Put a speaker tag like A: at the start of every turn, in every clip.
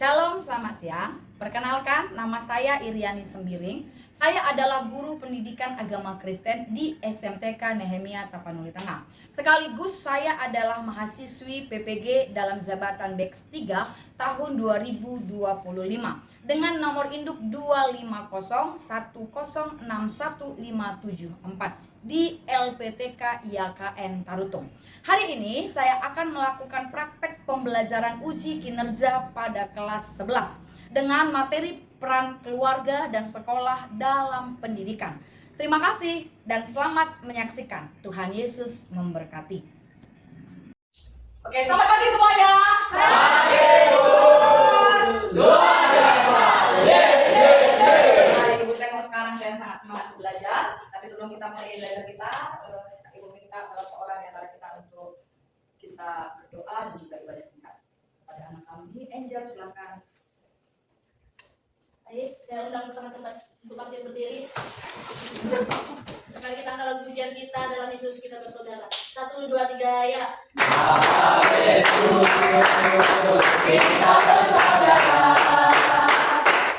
A: Shalom, selamat siang. Perkenalkan, nama saya Iriani Sembiring. Saya adalah guru pendidikan agama Kristen di SMTK Nehemia Tapanuli Tengah. Sekaligus saya adalah mahasiswi PPG dalam jabatan BEX 3 tahun 2025 dengan nomor induk 25010615754 di LPTK IAKN Tarutung. Hari ini saya akan melakukan praktek pembelajaran uji kinerja pada kelas 11 dengan materi peran keluarga dan sekolah dalam pendidikan. Terima kasih dan selamat menyaksikan. Tuhan Yesus memberkati. Oke, selamat pagi semuanya. Pagi, Bu. Luar biasa. Yes. Nah, Ibu tengok sekarang kalian sangat semangat belajar. Tapi sebelum kita mulai belajar kita, Ibu minta salah seorang di antara kita untuk kita berdoa dan juga ibadah singkat pada anak kami. Angel, silakan.
B: Baik, saya undang teman-teman untuk bangkit berdiri. Mari kita angkat lagu pujian kita dalam Yesus kita bersaudara. 1, 2, 3, ya.
C: Dalam Yesus kita bersaudara.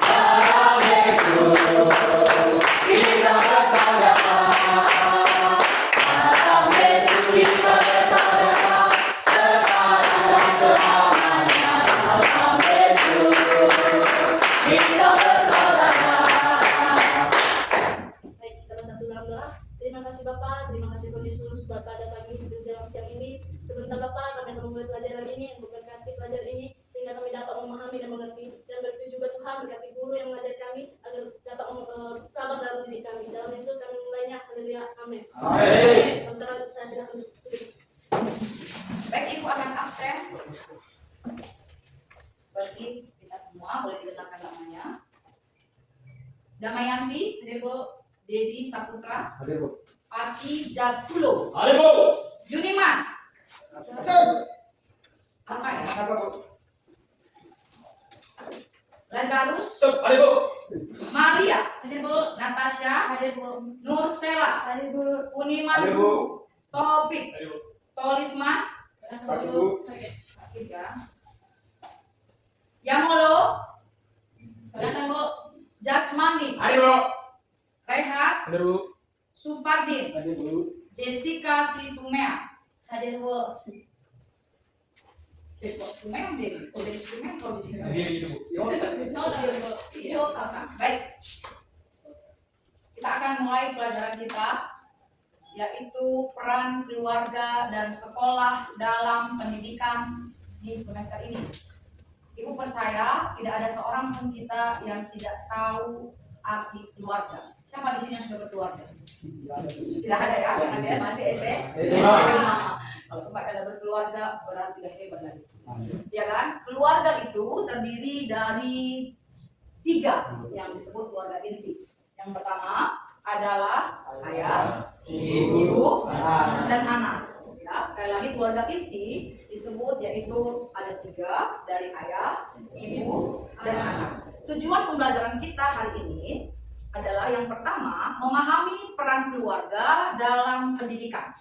C: Dalam Yesus kita bersaudara. Dalam Yesus kita bersaudara. Sekarang dan selamanya. Dalam Yesus kita bersaudara.
B: Baik, kita bersatu dalam doa. Terima kasih Bapak, terima kasih Tuhan Yesus buat pada pagi menjelang siang ini. Sebentar Bapak, kami akan memulai pelajaran ini, memberkati pelajaran ini sehingga kami dapat memahami dan mengerti. Dan begitu juga Tuhan berkati guru yang mengajar kami agar dapat sabar dalam didik kami. Dalam Yesus kami memulainya. Haleluya. Amin.
C: Amin.
B: Sebentar saya silakan duduk.
A: Baik, Ibu akan absen. Berarti kita semua boleh dikenalkan namanya. Damayanti, hadir Bu. Dedi Saputra,
C: Hadir, Bu.
A: Pati Jatulo,
C: Hadir, Bu.
A: Juniman, apa ya? Lazarus,
C: Hadir, Bu.
A: Maria,
B: Hadir Bu.
A: Natasha,
B: Hadir Bu.
A: Nursela,
B: Hadir Bu.
A: Uniman,
C: Hadir, Bu.
A: Topik,
C: Hadir, Bu.
A: Tolisman,
C: Hadir, Bu.
B: Oke.
A: tiga, Yamolo,
B: Datang Bu.
A: Jasmani,
C: Hadir, Bu.
A: Rehat,
C: Hadir, Bu.
A: Supardin,
C: Hadir, Bu.
A: Jessica Situmea,
B: Hadir Bu.
A: Situmea, Dedi, Situmea, kalau Jessica.
C: Hadir, Bu.
B: Hadir Bu.
A: Iya, baik. Kita akan mulai pelajaran kita, yaitu peran keluarga dan sekolah dalam pendidikan di semester ini. Ibu percaya tidak ada seorang pun kita yang tidak tahu arti keluarga. Siapa di sini yang sudah berkeluarga? Tidak ada ya, Anda masih SMA. Kalau sempat Anda berkeluarga berarti tidak hebat lagi. Ya kan? Keluarga itu terdiri dari 3 yang disebut keluarga inti. Yang pertama adalah ayah, ibu, dan anak. Ya, sekali lagi keluarga inti disebut yaitu ada 3 dari ayah, ibu, dan anak. Tujuan pembelajaran kita hari ini adalah yang pertama memahami peran keluarga dalam pendidikan.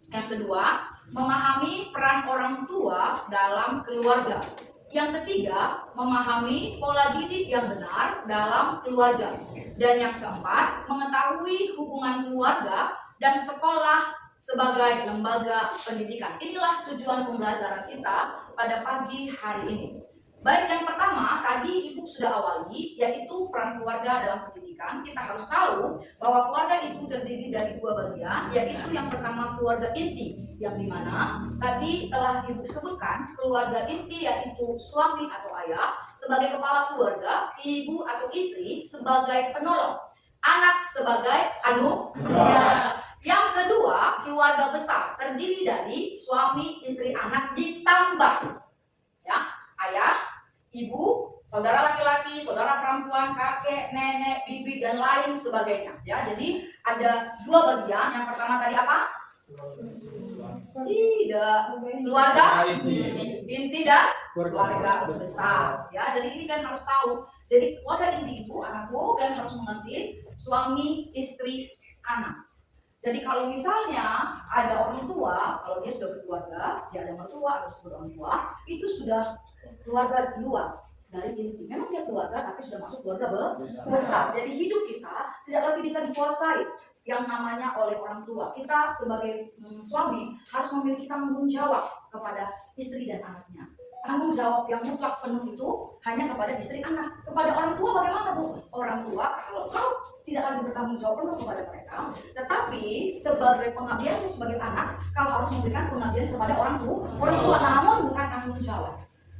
A: Yang kedua, memahami peran orang tua dalam keluarga. Yang ketiga, memahami pola didik yang benar dalam keluarga. Dan yang keempat, mengetahui hubungan keluarga dan sekolah sebagai lembaga pendidikan. Inilah tujuan pembelajaran kita pada pagi hari ini. Baik, yang pertama tadi Ibu sudah awali, yaitu peran keluarga dalam pendidikan. Kita harus tahu bahwa keluarga itu terdiri dari 2 bagian, yaitu yang pertama keluarga inti, yang dimana tadi telah Ibu sebutkan keluarga inti yaitu suami atau ayah sebagai kepala keluarga, ibu atau istri sebagai penolong, anak sebagai anugerah. Yang kedua, keluarga besar terdiri dari suami, istri, anak ditambah ya, ayah, ibu, saudara laki-laki, saudara perempuan, kakek, nenek, bibi dan lain sebagainya. Ya, jadi ada 2 bagian. Yang pertama tadi apa? Tidak, keluarga inti dan keluarga besar. Ya, jadi ini kan harus tahu. Jadi keluarga inti itu anakku dan harus mengerti suami, istri, anak. Jadi kalau misalnya ada orang tua, kalau dia sudah berkeluarga, dia ada mertua atau sebagai orang tua, itu sudah keluarga luar. dari inti. Memang dia keluarga, tapi sudah masuk keluarga besar. Jadi hidup kita tidak lagi bisa dikuasai yang namanya oleh orang tua. Kita sebagai suami harus memiliki tanggung jawab kepada istri dan anaknya. Tanggung jawab yang mutlak penuh itu hanya kepada istri anak. Kepada orang tua bagaimana, Bu? Orang tua kalau kau tidak lagi bertanggung jawab penuh kepada mereka, tetapi sebagai pengabdianmu sebagai anak, kau harus memberikan pengabdian kepada orang tua, namun bukan tanggung jawab.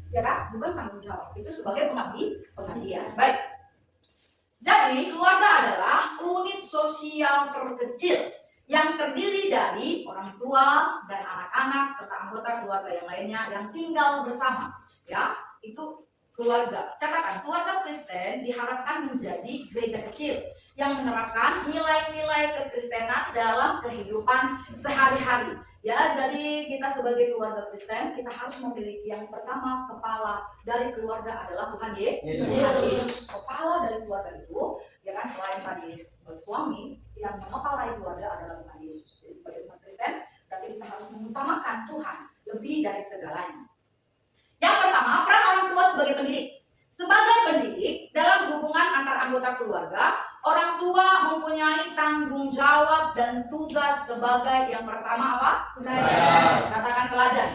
A: Ya kan? Bukan tanggung jawab. Itu sebagai pengabdian. Baik. Jadi keluarga adalah unit sosial terkecil yang terdiri dari orang tua dan anak-anak serta anggota keluarga yang lainnya yang tinggal bersama. Ya, itu keluarga. Catatan, keluarga Kristen diharapkan menjadi gereja kecil yang menerapkan nilai-nilai kekristenan dalam kehidupan sehari-hari. Ya, jadi kita sebagai keluarga Kristen, kita harus memiliki yang pertama, kepala dari keluarga adalah Tuhan Yesus. Kepala dari keluarga itu, ya kan, selain tadi sebagai suami, yang mengepalai keluarga adalah Tuhan Yesus. Jadi sebagai umat Kristen, berarti kita harus mengutamakan Tuhan lebih dari segalanya. Yang pertama, peran orang tua sebagai pendidik. Sebagai pendidik, dalam hubungan antar anggota keluarga, orang tua mempunyai tanggung jawab dan tugas sebagai yang pertama apa? Teladan. Katakan teladan.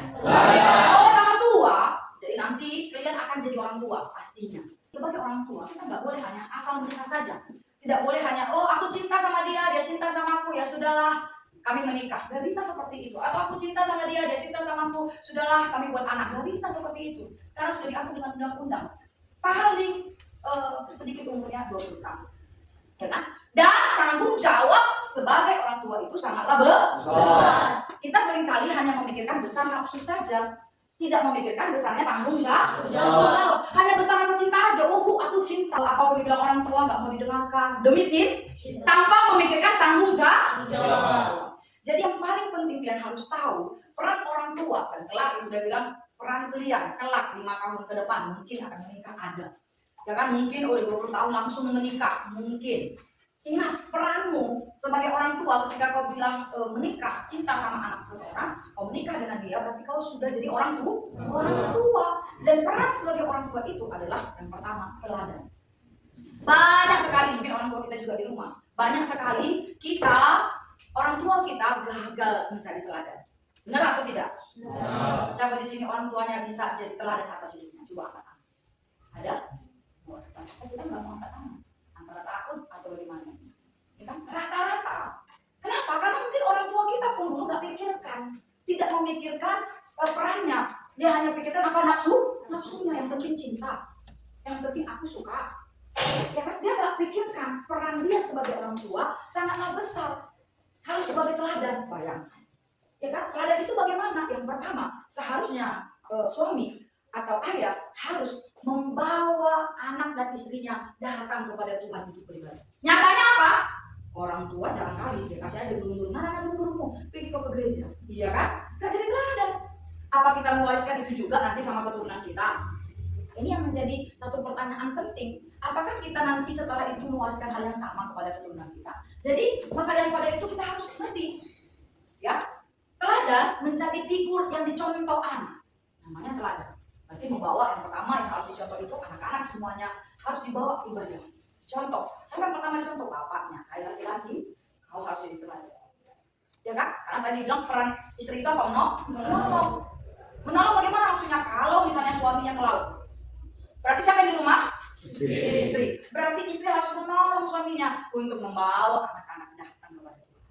A: Orang tua, jadi nanti kalian akan jadi orang tua pastinya. Sebagai orang tua, kita nggak boleh hanya asal menikah saja. Tidak boleh hanya, oh aku cinta sama dia cinta sama aku, ya sudahlah kami menikah. Gak bisa seperti itu. Atau aku cinta sama dia cinta sama aku, sudahlah kami buat anak. Gak bisa seperti itu. Sekarang sudah diatur dengan undang-undang. Paling sedikit umurnya 20 tahun. Ya kan? Dan tanggung jawab sebagai orang tua itu sangatlah besar. Kita seringkali hanya memikirkan besar nafsu saja, tidak memikirkan besarnya tanggung jawab. Hanya besar rasa cinta aja. Oh Bu, aku cinta. Apapun dibilang orang tua nggak mau didengarkan demi cinta, tanpa memikirkan tanggung jawab. Jadi yang paling penting kalian harus tahu peran orang tua. Dan kelak udah bilang peran kalian kelak 5 tahun ke depan mungkin akan menikah ada. Ya kan, mungkin udah 20 tahun langsung menikah, mungkin. Ingat peranmu sebagai orang tua ketika kau bilang menikah, cinta sama anak seseorang, kau menikah dengan dia, berarti kau sudah jadi orang tua. Dan peran sebagai orang tua itu adalah yang pertama, teladan. Banyak sekali mungkin orang tua kita juga di rumah, banyak sekali kita orang tua kita gagal mencari teladan. Benar atau tidak? Benar. Siapa di sini orang tuanya bisa jadi teladan atas hidupnya? Coba angkat tangan. Ada? Kita nggak mau angkat tangan. Antara takut atau bagaimana? Kita rata-rata. Kenapa? Karena mungkin orang tua kita pun dulu nggak pikirkan, tidak memikirkan perannya. Dia hanya pikirkan apa nafsunya. Yang penting cinta, yang penting aku suka. Ya kan? Dia nggak pikirkan peran dia sebagai orang tua sangatlah besar. Harus sebagai teladan, bayangkan. Ya kan? Teladan itu bagaimana? Yang pertama, seharusnya suami atau ayah harus membawa anak dan istrinya datang kepada Tuhan untuk beribadah. Nyatanya apa? Orang tua jangan kali dia kasih aja dulu dulu, pergi kau ke gereja, iya kan? Gak jadi teladan. Apa kita mewariskan itu juga nanti sama keturunan kita? Ini yang menjadi satu pertanyaan penting. Apakah kita nanti setelah itu mewariskan hal yang sama kepada keturunan kita? Jadi maka daripada itu kita harus ngerti, ya, teladan menjadi figur yang dicontoh anak. Namanya teladan. Berarti membawa yang pertama yang harus dicontoh itu anak-anak semuanya harus dibawa ibadah. Contoh, siapa yang pertama dicontoh? Bapaknya. Kayak laki-laki, kau harus jadi teladan. Ya kan? Karena tadi bilang peran istri itu apa? Menolong. Menolong bagaimana maksudnya? Kalau misalnya suaminya ke laut, berarti siapa yang di rumah? Istri. Berarti istri harus menolong suaminya untuk membawa anak-anak datang kepada Tuhan.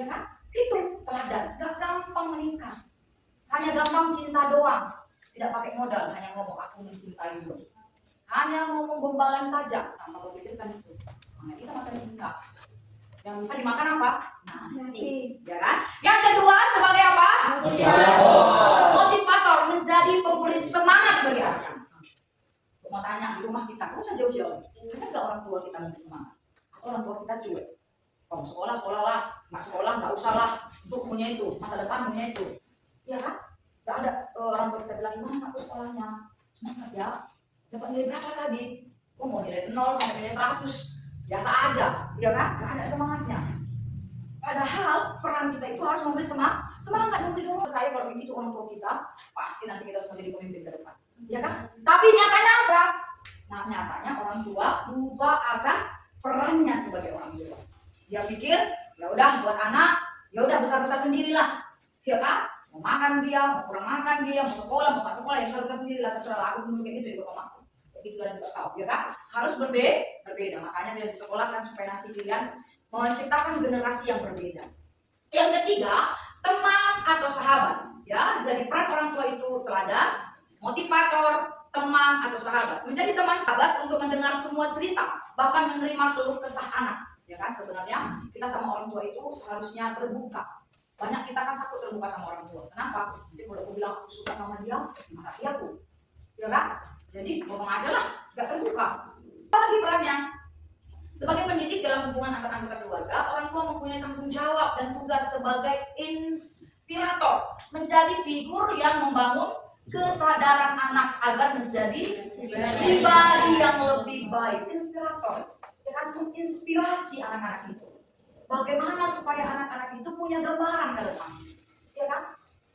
A: Ya kan? Itu teladan. Gak gampang menikah. Hanya gampang cinta doang. Tidak pakai modal, hanya ngomong aku mencintaimu. Hanya ngomong gombalan saja, tanpa berpikirkan itu. Mana bisa makan cinta? Yang bisa dimakan apa? Nasi. Ya kan? Yang kedua sebagai apa? Motivator, menjadi pemberi semangat bagi anak-anak. Mau tanya di rumah kita, nggak usah jauh-jauh. Ada nggak orang tua kita memberi semangat? Atau orang tua kita cuek? Kalau sekolah lah, nggak sekolah nggak usah lah. Untuk punya itu, masa depan punya itu. Ya kan? Gak ada orang tua kita bilang, gimana aku sekolahnya? Semangat ya. Dapat nilai berapa tadi? Oh mau nilai 0 sampai nilai 100. Biasa aja, ya kan? Gak ada semangatnya. Padahal peran kita itu harus memberi semangat, memberi doa. Saya kalau begitu orang tua kita, pasti nanti kita semua jadi pemimpin ke depan. Ya kan? Tapi nyatanya apa? nyatanya orang tua lupa akan perannya sebagai orang tua. Dia pikir, ya udah buat anak, ya udah besar-besar sendirilah, ya kan? Mau makan dia, mau kurang makan dia, mau sekolah, mau nggak sekolah, ya besar-besar sendirilah, terserah. Aku dulu kayak gitu juga mamaku. Itulah juga kau, ya kan? Harus berbeda. Makanya dia disekolahkan supaya nanti kalian menciptakan generasi yang berbeda. Yang ketiga, teman atau sahabat. Ya, jadi peran orang tua itu teladan, motivator, teman atau sahabat. Menjadi teman sahabat untuk mendengar semua cerita, bahkan menerima keluh kesah anak. Ya kan, sebenarnya kita sama orang tua itu seharusnya terbuka. Banyak kita kan takut terbuka sama orang tua. Kenapa? Jadi kalau aku bilang aku suka sama dia, marahi aku. Ya kan? Jadi ngomong aja lah, gak terbuka. Apalagi perannya? Sebagai pendidik dalam hubungan antar anggota keluarga, orang tua mempunyai tanggung jawab dan tugas sebagai inspirator, menjadi figur yang membangun kesadaran anak agar menjadi pribadi yang lebih baik. Inspirator, ya kan, menginspirasi anak-anak itu. Bagaimana supaya anak-anak itu punya gambaran ke depan, ya kan?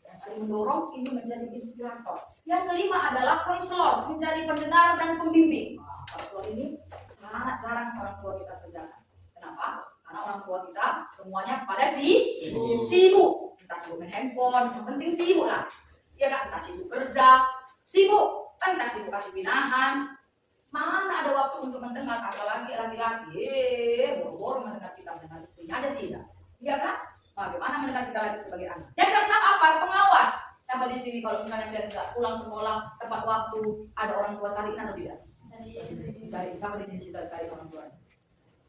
A: Yang paling mendorong ini menjadi inspirator. Yang kelima adalah konselor, menjadi pendengar dan pembimbing. Konselor ini sangat jarang orang tua kita kerjakan. Kenapa? Karena orang tua kita semuanya pada sibuk. Entah sibuk main handphone, yang penting sibuk lah. Ya kan? Entah sibuk kerja, sibuk, entah sibuk kasih pinahan. Mana ada waktu untuk mendengar, apalagi laki-laki, boro-boro mendengar kita, mendengar istrinya aja tidak. Ya kan? Bagaimana mendengar kita lagi sebagai anak? Yang keenam apa? Pengawas. Siapa di sini kalau misalnya dia nggak pulang sekolah tepat waktu, ada orang tua cariin atau tidak? Cari, sama di sini kita cari orang tuanya.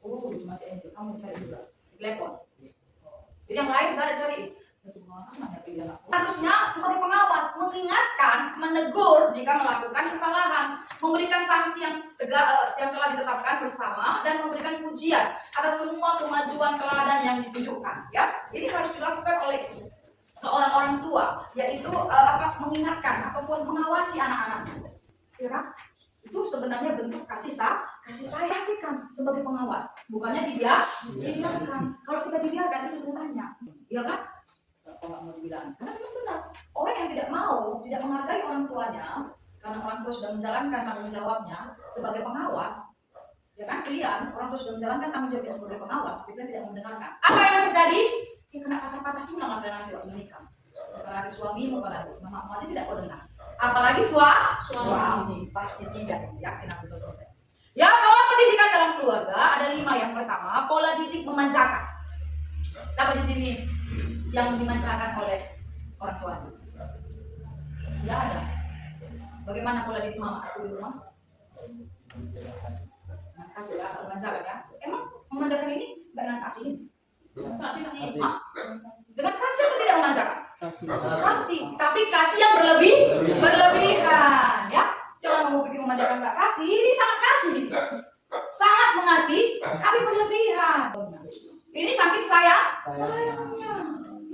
A: Cuma si Angel, kamu cari juga. Telepon. Jadi yang lain nggak ada cari. Harusnya sebagai pengawas mengingatkan, menegur jika melakukan kesalahan, memberikan sanksi yang telah ditetapkan bersama, dan memberikan pujian atas semua kemajuan teladan yang ditunjukkan. Ya, ini harus dilakukan oleh seorang orang tua, yaitu mengingatkan ataupun mengawasi anak-anaknya. Ya kan? Itu sebenarnya bentuk kasih sayang. Perhatikan sebagai pengawas, bukannya dibiarkan. Kalau kita dibiarkan itu tanya, ya kan? Kalau nggak mau dibilang, karena memang benar. Orang yang tidak menghargai orang tuanya, karena orang tua sudah menjalankan tanggung jawabnya sebagai pengawas, ya kan? Kalian orang tua sudah menjalankan tanggung jawabnya sebagai pengawas, tapi kalian tidak mendengarkan. Apa yang terjadi? Ya kena patah-patah tulang dengan tidak menikah. Apalagi suami, apalagi mama aja tidak kau dengar. Apalagi suami pasti tidak, yakin aku 100%. Ya, pola pendidikan dalam keluarga ada 5. Yang pertama, pola didik memanjakan. Siapa di sini yang dimanjakan oleh orang tua? Tidak ada. Bagaimana pola didik mama aku di rumah? Kasih ya, memanjakan ya. Emang memanjakan ini dengan kasih? Kasih sih. Dengan kasih atau tidak memanjakan? Kasih. Tapi kasih yang berlebihan, ya. Jangan mau pikir memanjakan nggak kasih. Ini sangat kasih, sangat mengasihi, tapi berlebihan. Ini saking sayangnya,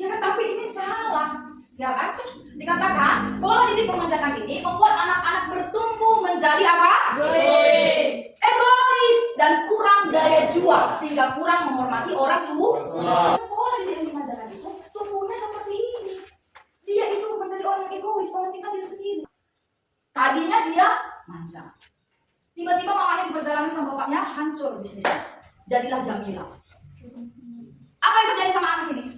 A: ya kan? Tapi ini salah, ya kan? Dikatakan pola didik memanjakan ini membuat anak-anak bertumbuh menjadi apa? Egois dan kurang daya juang, sehingga kurang menghormati orang tua. Pola didik memanjakan itu tumbuhnya seperti ini. Dia itu menjadi orang egois, mementingkan diri sendiri. Tadinya dia manja, tiba-tiba mamanya di perjalanan sama bapaknya hancur bisnisnya, jadilah Jamila. Apa yang terjadi sama anak ini?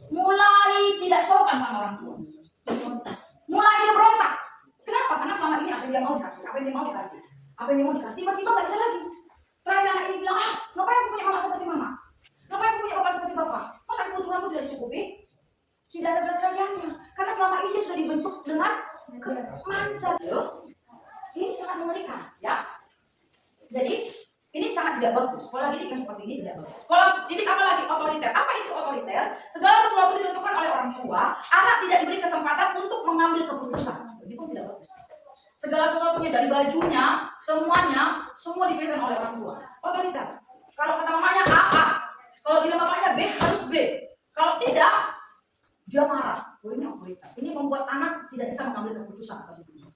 A: Mulai tidak sopan sama orang tua, mulai dia berontak. Kenapa? Karena selama ini apa yang dia mau dikasih, apa yang dia mau dikasih, tiba-tiba nggak bisa lagi. Terakhir anak ini bilang, ngapain aku punya mama seperti mama? Ngapain aku punya bapak seperti bapak? Masa kebutuhanku tidak dicukupi? Tidak ada belas kasihannya, karena selama ini dia sudah dibentuk dengan kemanjaan. Ini sangat mengerikan, ya. Jadi ini sangat tidak bagus. Pola didik yang seperti ini tidak bagus. Pola didik apalagi otoriter. Apa itu otoriter? Segala sesuatu ditentukan oleh orang tua, anak tidak diberi kesempatan untuk mengambil keputusan. Ini pun tidak bagus. Segala sesuatunya dari bajunya, semuanya, semua dipilihkan oleh orang tua. Otoriter. Kalau kata mamanya A, kalau bilang bapaknya B, harus B. Kalau tidak, dia marah. Ini otoriter. Ini membuat anak tidak bisa mengambil keputusan atas itu.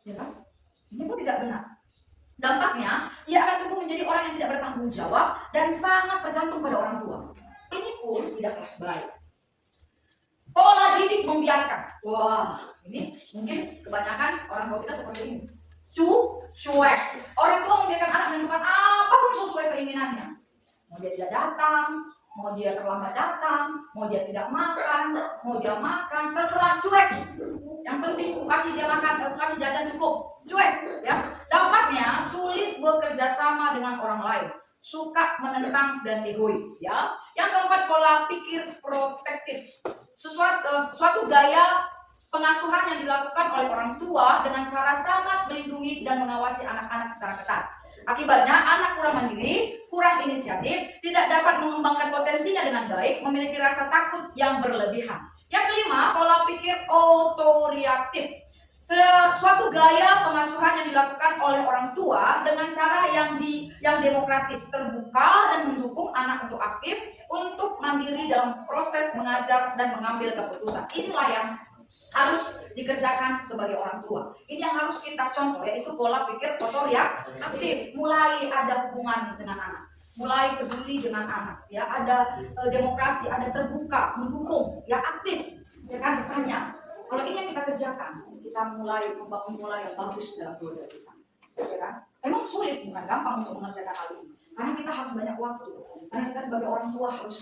A: Ya kan? Ini pun tidak benar. Dampaknya, ia akan tumbuh menjadi orang yang tidak bertanggung jawab dan sangat tergantung pada orang tua. Ini pun tidaklah baik. Pola didik membiarkan. Wah, ini mungkin kebanyakan orang tua kita seperti ini. Cuek. Orang tua membiarkan anak menentukan apapun sesuai keinginannya. Mau dia tidak datang, mau dia terlambat datang, mau dia tidak makan, mau dia makan, terserah, cuek. Yang penting kasih dia makan, kasih jajan cukup, cuek. Ya. Dampaknya sulit bekerja sama dengan orang lain, suka menentang dan egois. Ya. Yang keempat, pola pikir protektif. Suatu gaya pengasuhan yang dilakukan oleh orang tua dengan cara sangat melindungi dan mengawasi anak-anak secara ketat. Akibatnya anak kurang mandiri, kurang inisiatif, tidak dapat mengembangkan potensinya dengan baik, memiliki rasa takut yang berlebihan. Yang kelima, pola pikir otoriatif. Suatu gaya pengasuhan yang dilakukan oleh orang tua dengan cara yang demokratis, terbuka dan mendukung anak untuk aktif, untuk mandiri dalam proses mengajar dan mengambil keputusan. Inilah yang harus dikerjakan sebagai orang tua. Ini yang harus kita contoh, yaitu pola pikir otoriatif. Mulai ada hubungan dengan anak, mulai peduli dengan anak, ya, ada demokrasi, ada terbuka, mendukung, ya, aktif, ya kan, bertanya. Kalau ini yang kita kerjakan, kita mulai membangun pola yang bagus dalam keluarga kita, ya kan? Emang sulit, bukan gampang untuk mengerjakan hal ini, karena kita harus banyak waktu, karena kita sebagai orang tua harus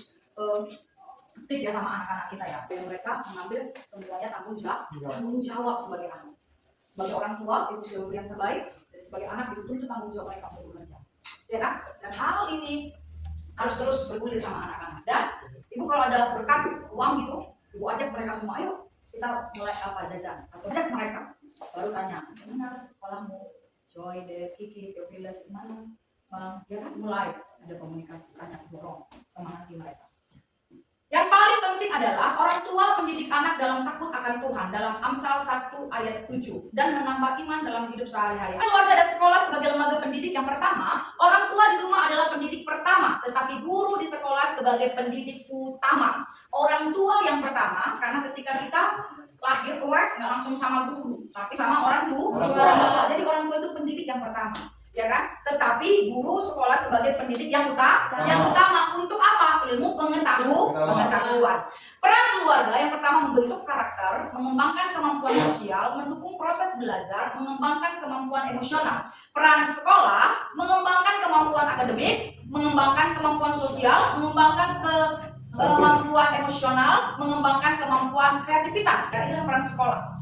A: aktif ya sama anak-anak kita ya. Mereka mengambil semuanya tanggung jawab sebagai anak. Sebagai orang tua, ibu sudah memberi yang terbaik, dan sebagai anak ibu tuntut tanggung jawab mereka untuk bekerja, ya kan? Dan hal ini harus terus bergulir sama anak-anak. Dan ibu kalau ada berkat uang gitu, ibu ajak mereka semua, ayo kita mulai apa jajan, atau ajak mereka, baru tanya, gimana sekolahmu, Joy, Dave, Kiki, Theophilus, gimana, ya kan? Mulai ada komunikasi, tanya, dorong, semangati mereka. Yang paling penting adalah orang tua mendidik anak dalam takut akan Tuhan dalam Amsal 1 ayat 7 dan menambah iman dalam hidup sehari-hari. Keluarga dan sekolah sebagai lembaga pendidik yang pertama, orang tua di rumah adalah pendidik pertama, tetapi guru di sekolah sebagai pendidik utama. Orang tua yang pertama, karena ketika kita lahir nggak langsung sama guru, tapi sama orang tua. Jadi orang tua itu pendidik yang pertama, ya kan? Tetapi guru sekolah sebagai pendidik yang utama untuk apa? Ilmu pengetahuan. Peran keluarga yang pertama membentuk karakter, mengembangkan kemampuan sosial, mendukung proses belajar, mengembangkan kemampuan emosional. Peran sekolah mengembangkan kemampuan akademik, mengembangkan kemampuan sosial, mengembangkan kemampuan emosional, mengembangkan kemampuan kreativitas. Ya, inilah peran sekolah.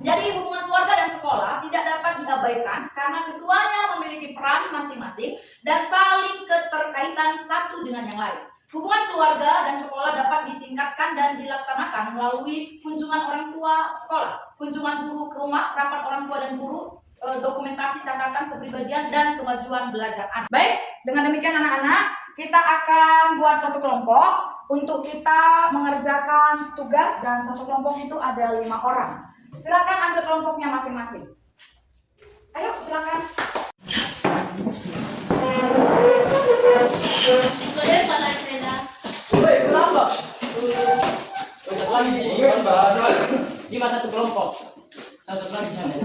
A: Jadi hubungan keluarga dan sekolah tidak dapat diabaikan karena keduanya memiliki peran masing-masing dan saling keterkaitan satu dengan yang lain. Hubungan keluarga dan sekolah dapat ditingkatkan dan dilaksanakan melalui kunjungan orang tua sekolah, kunjungan guru ke rumah, rapat orang tua dan guru, dokumentasi catatan kepribadian dan kemajuan belajar anak. Baik, dengan demikian anak-anak, kita akan buat satu kelompok untuk kita mengerjakan tugas dan satu kelompok itu ada 5 orang. Silakan ambil kelompoknya masing-masing. Ayo, silakan.
C: Woi, kenapa? Satu lagi sih, cuma satu kelompok. Satu lagi sana.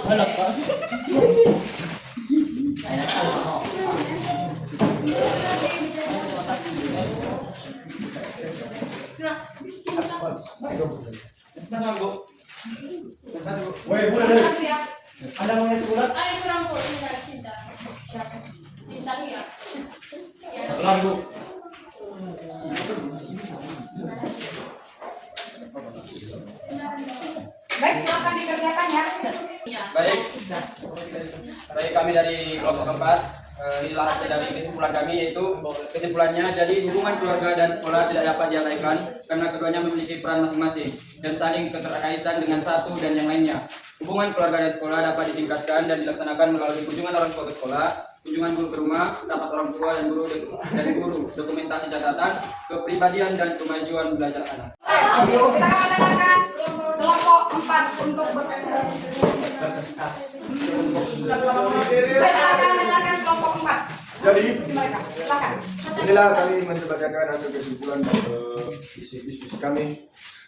C: Halo. Halo.
D: Woi, bulan deh. Ada mau yang bulan?
B: Ayo kurang bu, cinta. Cinta ya.
C: Ulang, Bu.
A: Baik, silakan dikerjakan ya.
E: Baik, kami dari kelompok keempat. Inilah hasil dari kesimpulan kami, yaitu kesimpulannya, jadi hubungan keluarga dan sekolah tidak dapat diabaikan karena keduanya memiliki peran masing-masing dan saling keterkaitan dengan satu dan yang lainnya. Hubungan keluarga dan sekolah dapat ditingkatkan dan dilaksanakan melalui kunjungan orang tua ke sekolah, kunjungan guru ke rumah, rapat orang tua dan guru, dokumentasi catatan kepribadian dan kemajuan belajar anak.
A: Ayo, kita akan mendengarkan kelompok 4 untuk Saya akan mendengarkan kelompok 4.
D: Jadi,
A: Diskusi mereka. Silakan.
D: inilah kami mencoba hasil kesimpulan diskusi kami.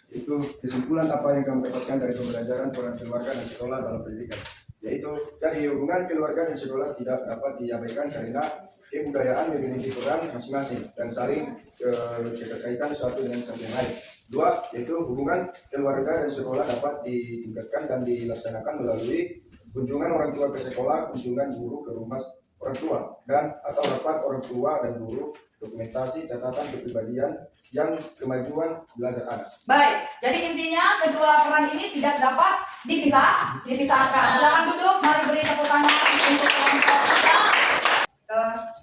D: Itu kesimpulan apa yang kami dapatkan dari pembelajaran peran keluarga dan sekolah dalam pendidikan. Yaitu dari hubungan keluarga dan sekolah tidak dapat diabaikan karena kebudayaan memiliki peran masing-masing dan saling keterkaitan satu dengan yang lain. 2. Yaitu hubungan keluarga dan sekolah dapat ditingkatkan dan dilaksanakan melalui kunjungan orang tua ke sekolah, kunjungan guru ke rumah orang tua, dan atau rapat orang tua dan guru, dokumentasi catatan kepribadian yang kemajuan belajar anak.
A: Baik, jadi intinya kedua peran ini tidak dapat dipisahkan. Silakan duduk, mari beri tepuk tangan untuk kelompok kita.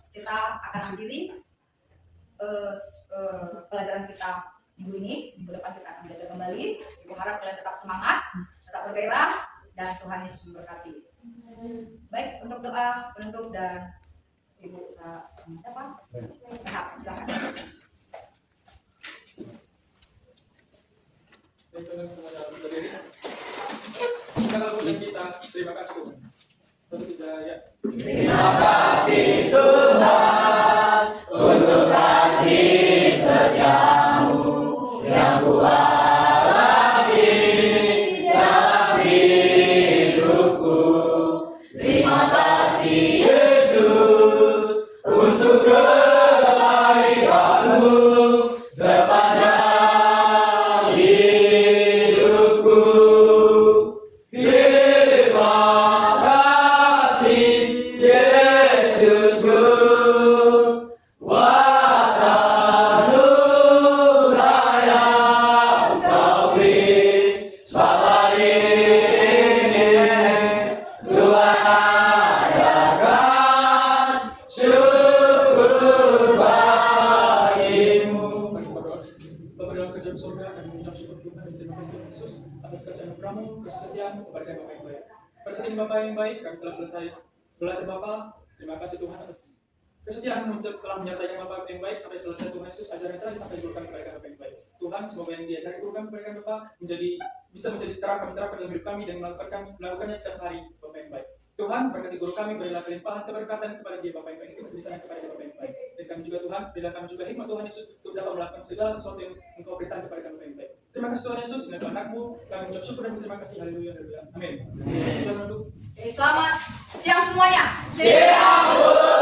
A: Kita akan akhiri pelajaran kita minggu ini. Minggu depan kita akan belajar kembali. Ibu harap kalian tetap semangat, tetap bergairah, dan Tuhan Yesus memberkati. Baik, untuk doa penutup dan Ibu siapa? Rehat, silakan.
F: Kita lakukan kita, terima kasih Tuhan. Tentu tidak ya.
C: Terima kasih Tuhan untuk kasih setiamu yang buat lagi dalam hidupku. Terima kasih Yesus untuk kebaikanmu sepanjang hidupku. Terima kasih Yesusku, buat anugerah yang Kau beri selama ini. Tuhan adakan syukur bagimu.
F: Bapa dalam kerajaan surga, kami mengucap syukur Tuhan dan terima kasih Tuhan Yesus atas kasih anugerah-Mu, kasih setiamu kepada kami Bapa yang baik. Pada saat ini Bapa yang baik, kami telah selesai belajar Bapa. Terima kasih Tuhan atas kesetiaan-Mu telah menyertai kami Bapa yang baik sampai selesai Tuhan Yesus. Ajaran yang telah disampaikan guru kami kepada kami Bapa yang baik. Tuhan, semoga yang diajari guru kami kepada kami Bapa bisa menjadi terang kami terapkan dalam hidup kami dan melakukannya setiap hari Bapa yang baik. Tuhan, berkati guru kami, berilah kelimpahan keberkatan kepada dia Bapa yang baik, itu bisa kepada dia Bapa yang baik. Dan kami juga Tuhan, berilah kami juga hikmat Tuhan Yesus untuk dapat melakukan segala sesuatu yang Engkau berikan kepada kami Bapa yang baik. Terima kasih Tuhan Yesus, dengan anak-Mu, kami mengucap syukur dan berterima kasih. Haleluya, haleluya. Amin. Selamat duduk.
A: Selamat siang semuanya.
C: Siang.